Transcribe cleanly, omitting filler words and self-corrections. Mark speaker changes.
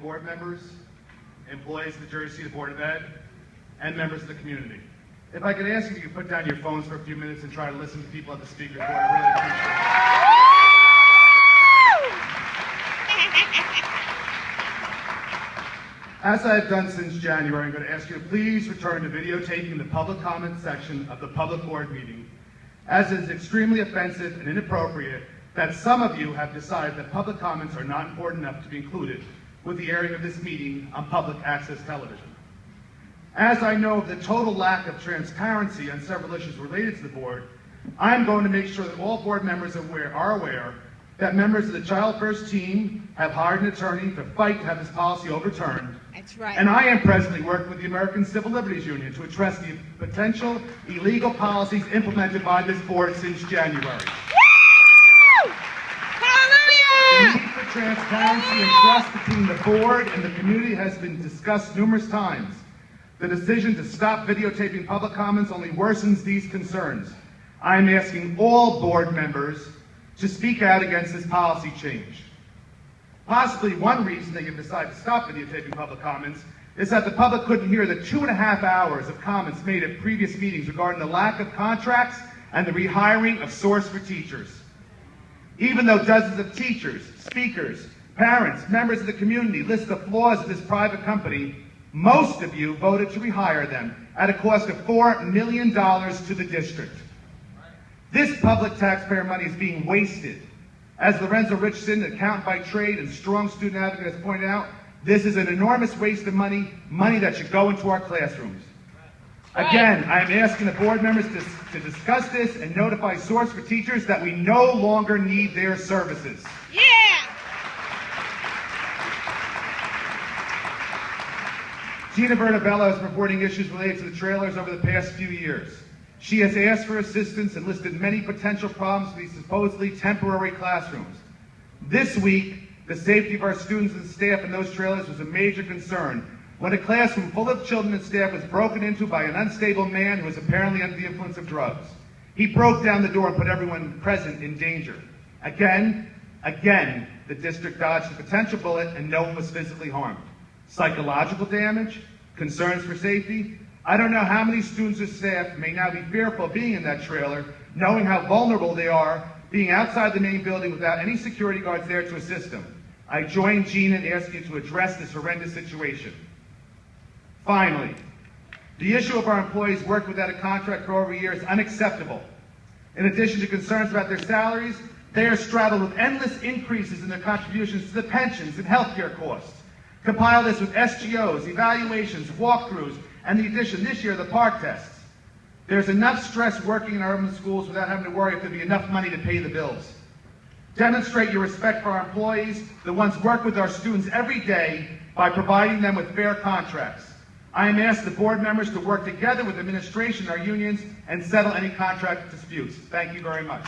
Speaker 1: board members, employees of the Jersey City Board of Ed, and members of the community. If I could ask you to put down your phones for a few minutes and try to listen to people at the speaker's board, I really appreciate it. As I have done since January, I'm going to ask you to please return to videotaping the public comment section of the public board meeting, as it is extremely offensive and inappropriate that some of you have decided that public comments are not important enough to be included with the airing of this meeting on public access television. As I know of the total lack of transparency on several issues related to the board, I'm going to make sure that all board members are aware that members of the Child First team have hired an attorney to fight to have this policy overturned.
Speaker 2: That's right.
Speaker 1: And I am presently working with the American Civil Liberties Union to address the potential illegal policies implemented by this board since January.
Speaker 2: Woo! Hallelujah!
Speaker 1: The need for transparency and trust between the board and the community has been discussed numerous times. The decision to stop videotaping public comments only worsens these concerns. I am asking all board members to speak out against this policy change. Possibly one reason they have decided to stop videotaping public comments is that the public couldn't hear the 2.5 hours of comments made at previous meetings regarding the lack of contracts and the rehiring of source for teachers. Even though dozens of teachers, speakers, parents, members of the community list the flaws of this private company, most of you voted to rehire them at a cost of $4 million to the district. This public taxpayer money is being wasted. As Lorenzo Richardson, accountant by trade and strong student advocate, has pointed out, this is an enormous waste of money that should go into our classrooms. Again, I am asking the board members to discuss this and notify source for teachers that we no longer need their services.
Speaker 2: Yeah!
Speaker 1: Gina Bernabella has been reporting issues related to the trailers over the past few years. She has asked for assistance and listed many potential problems for these supposedly temporary classrooms. This week, the safety of our students and staff in those trailers was a major concern when a classroom full of children and staff was broken into by an unstable man who was apparently under the influence of drugs. He broke down the door and put everyone present in danger. Again, the district dodged a potential bullet and no one was physically harmed. Psychological damage, concerns for safety. I don't know how many students or staff may now be fearful of being in that trailer, knowing how vulnerable they are, being outside the main building without any security guards there to assist them. I join Gina in asking you to address this horrendous situation. Finally, the issue of our employees working without a contract for over a year is unacceptable. In addition to concerns about their salaries, they are straddled with endless increases in their contributions to the pensions and healthcare costs. Compile this with SGOs, evaluations, walkthroughs, and the addition this year of the park tests. There's enough stress working in our urban schools without having to worry if there'll be enough money to pay the bills. Demonstrate your respect for our employees, the ones who work with our students every day, by providing them with fair contracts. I am asking the board members to work together with administration and our unions and settle any contract disputes. Thank you very much.